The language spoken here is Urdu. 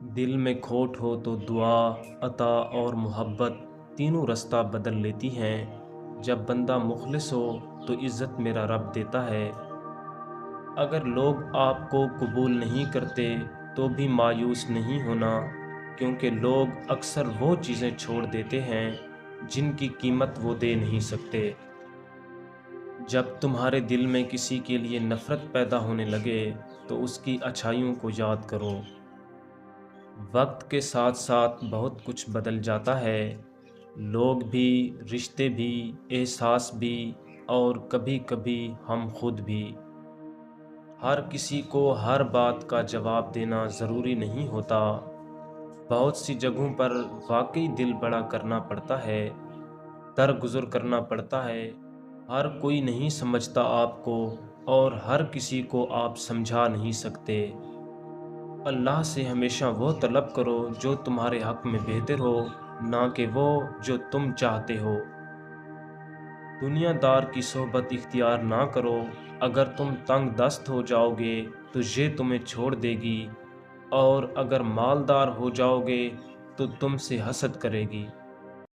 دل میں کھوٹ ہو تو دعا، عطا اور محبت تینوں رستہ بدل لیتی ہیں۔ جب بندہ مخلص ہو تو عزت میرا رب دیتا ہے۔ اگر لوگ آپ کو قبول نہیں کرتے تو بھی مایوس نہیں ہونا، کیونکہ لوگ اکثر وہ چیزیں چھوڑ دیتے ہیں جن کی قیمت وہ دے نہیں سکتے۔ جب تمہارے دل میں کسی کے لیے نفرت پیدا ہونے لگے تو اس کی اچھائیوں کو یاد کرو۔ وقت کے ساتھ ساتھ بہت کچھ بدل جاتا ہے، لوگ بھی، رشتے بھی، احساس بھی، اور کبھی کبھی ہم خود بھی۔ ہر کسی کو ہر بات کا جواب دینا ضروری نہیں ہوتا۔ بہت سی جگہوں پر واقعی دل بڑا کرنا پڑتا ہے، درگزر کرنا پڑتا ہے۔ ہر کوئی نہیں سمجھتا آپ کو، اور ہر کسی کو آپ سمجھا نہیں سکتے۔ اللہ سے ہمیشہ وہ طلب کرو جو تمہارے حق میں بہتر ہو، نہ کہ وہ جو تم چاہتے ہو۔ دنیا دار کی صحبت اختیار نہ کرو، اگر تم تنگ دست ہو جاؤ گے تو یہ تمہیں چھوڑ دے گی، اور اگر مالدار ہو جاؤ گے تو تم سے حسد کرے گی۔